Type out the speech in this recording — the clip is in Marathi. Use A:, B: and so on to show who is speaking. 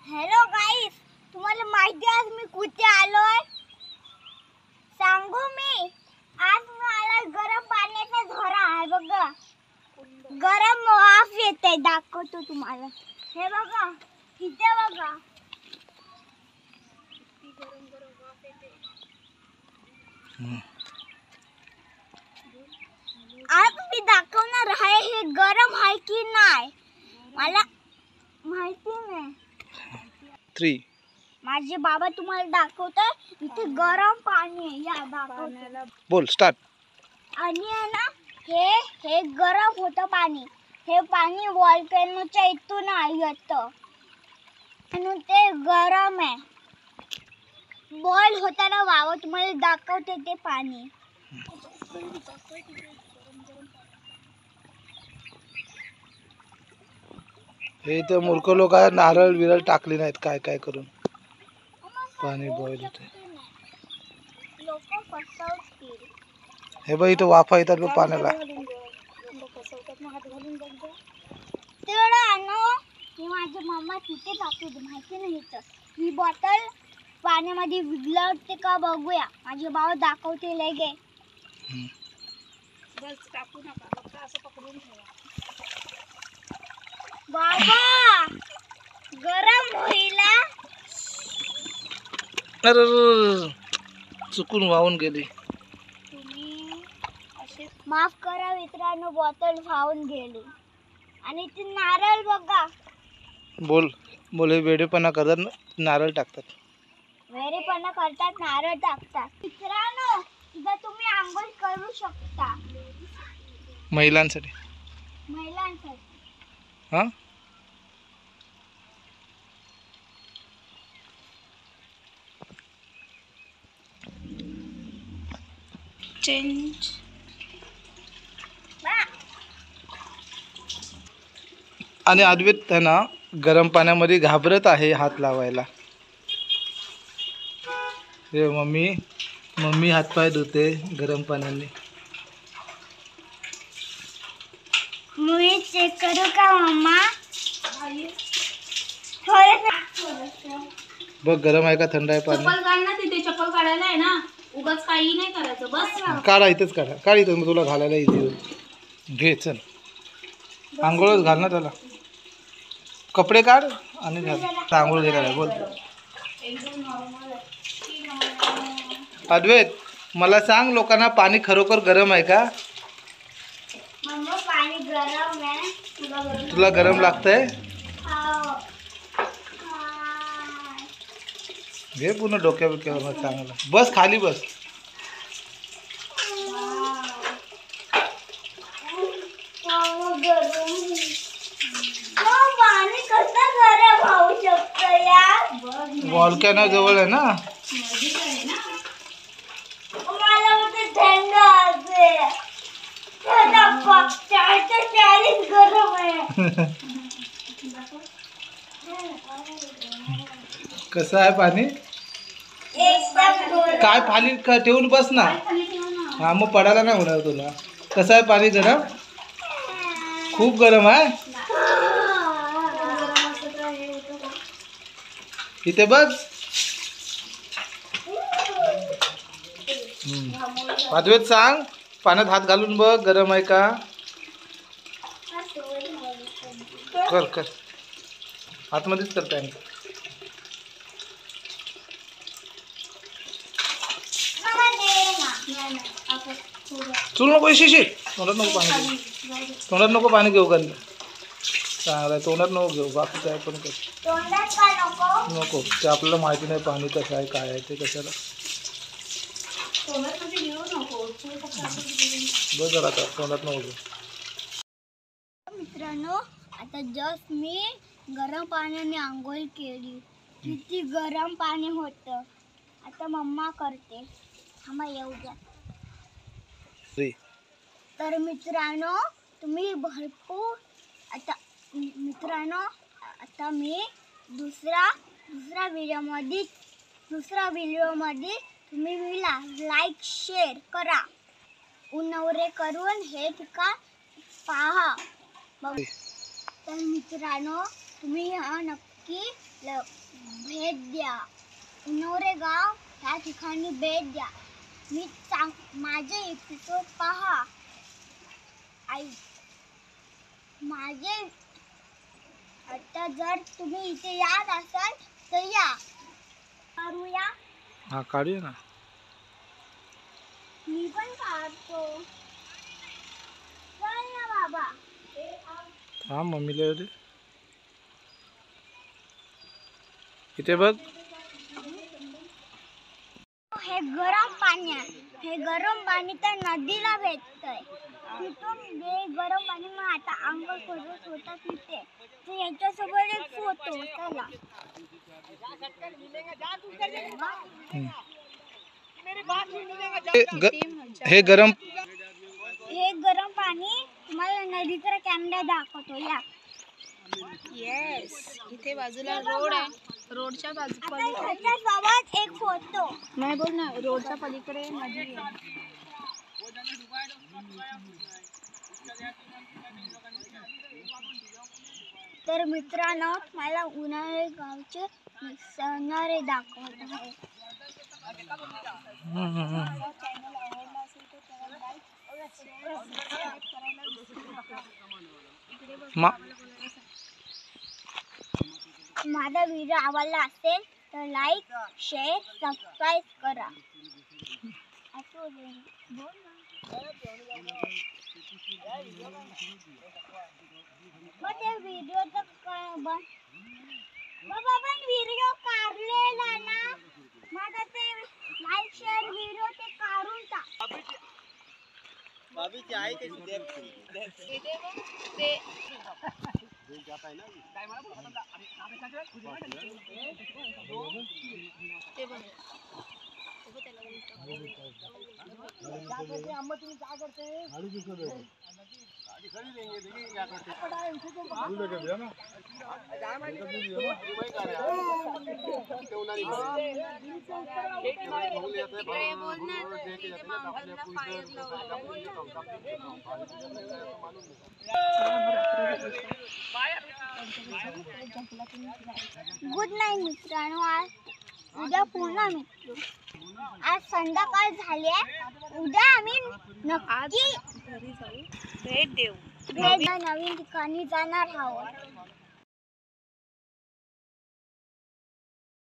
A: हॅलो गाईस, तुम्हाला माहिती आहे आज मी कुठे आलोय? सांगू मी? आज मला गरम पाण्याचा झरा आहे बघा. गरम वाफ येते, दाखवतो तुम्हाला. हे बघा, इथे बघा. गरम गरम वाफ येते. आज मी दाखवणार आहे हे गरम आहे की नाही. मला माहिती नाही.
B: 3
A: माझे बाबा तुम्हाला दाखवतात इथे गरम पाणी आहे. या दाखवण्याला
B: बोल स्टार्ट.
A: आणि आहे ना, हे गरम होतं पाणी. हे पाणी व्हॉल्कॅनोच्या इथून येतं म्हणून ते गरम आहे. बॉईल होताना वाव तुम्हाला दाखवते ते पाणी.
B: हे तर मूर्ख लोक आहे, नारळ विरळ टाकले नाहीत काय काय करून पाणी बॉईल होते. हे बघ इथं वाफा येतात बघ पाण्याला.
A: माझी मम्मा तिथे टाकते माहिती नाही. ही बॉटल पाण्यामध्ये विरघळते का बघूया. माझे बाबा दाखवते लगे. बस टाकू नका, फक्त असं पकडून ठेवा. बाबा गरम होईल.
B: अरे चुकून वाहून गेली.
A: तुम्ही असे माफ करा मित्रांनो, बॉटल वाहून गेली. आणि ते नारळ बघा.
B: बोल बोल. हे वेडेपणा करतात, नारळ टाकतात.
A: वेडेपणा करतात, नारळ टाकतात. मित्रांनो इथं तुम्ही आंघोळ करू शकता.
B: महिलांसाठी. हा
A: चेंज.
B: आणि अद्वैत आहे ना, गरम पाण्यामध्ये घाबरत आहे हात लावायला. हे मम्मी हातपाय धुते गरम पाण्याने.
A: मी चेक करू का मम्मा?
B: बघ गरम आहे का थंड आहे पाणी.
C: चप्पल काढ ना, तिथे चप्पल काढायला आहे ना. उगाच काही नाही करायचं. बस
B: काढा इथेच काढ इथं, तुला घालायला इझी होईल. घे चल, आंघोळच घाल ना त्याला. कपडे काढ आणि घाल. आंघोळ घे बोल. अद्वैत मला सांग, लोकांना पाणी खरोखर गरम आहे का?
A: मम्मा पाणी गरम आहे.
B: तुला गरम लागतंय? घे पूर्ण डोक्या बिक्यावर चांगलं. बस खाली बस.
A: पाणी कसं गरम होऊ शकतं यार?
B: व्हॉल्कॅनो जवळ आहे ना.
A: मला वाटतं थंड असेल. 40 गरम आहे.
B: कसं आहे पाणी?
A: एकदम
B: काय खाली ठेवून बस ना. हा मग पडायला नाही होणार तुला. कसं आहे पाणी गरम? खूप गरम आहे. इथे बघ. अद्वैत सांग, पाण्यात हात घालून बघ गरम आहे का. कर आतमध्येच कर पॅन. चुल नको शिशी. तोंडात नको पाणी घेऊ. तोंडात नको पाणी घेऊ का. चांगलं तोंडात नको घेऊ. बाकी काय पण कर नको. ते आपल्याला माहिती नाही पाणी कसं आहे काय आहे ते. कशाला बस जरा आता तोंडात नको घेऊ.
A: मित्रांनो आता जस्ट मी गरम पाण्याने आंघोळ केली. किती गरम पाणी होतं. आता मम्मा करते. थांबा येऊ द्या. तर मित्रांनो तुम्ही भरपूर आता मित्रांनो आता मी दुसरा व्हिडिओमध्ये तुम्ही मला लाईक शेअर करा. उन्हावरे करून हे ठिकाण पहा. तर मित्रांनो तुम्ही नक्की भेट द्या. उन्होरे गाव ह्या ठिकाणी भेट द्या. माझे एपिसोड पहा. माझे आता जर तुम्ही इथे याद असाल तर या. करूया.
B: हा काढूया ना.
A: मी पण काढतो. चल ना बाबा.
B: हा मम्मीला येऊ दे. इथे बघ.
A: हे गरम पाणी आहे. हे गरम पाणी तर नदीला भेटतंय. तिथून हे गरम पाणी मग आता अंघोळ करत होता तिथे. तर याच्यासोबत एक फोटो. चला.
B: हे गरम
A: पाणी तुम्हाला नदीचा कॅमेरा दाखवतो या.
C: येस, इथे बाजूला रोड आहे. रोडच्या
A: सोबत एक फोटो.
C: नाही बोल ना, रोडच्या पलीकडे नदी आहे.
A: तर मित्रांनो मला उन्हाळे गावचे सणारे दाखवत आहे. माझा व्हिडिओ आवडला असेल तर लाईक, शेअर, सबस्क्राईब करा. मग ते व्हिडिओचं आपण व्हिडिओ काढलेला ना. मग ते लाईक शेअर व्हिडिओ ते काढून टाक.
D: बाबीची आई कशी ते जाता है ना गाड़ी खड़ी देंगे. देखिए क्या करते
A: गुड नाईट मित्रांनो. आज उद्या पुन्हा मित्र. आज संध्याकाळ झाली आहे. उद्या आम्ही नक्की
C: घरी जाऊ, भेट देऊ.
A: नवीन ठिकाणी जाणार आहोत.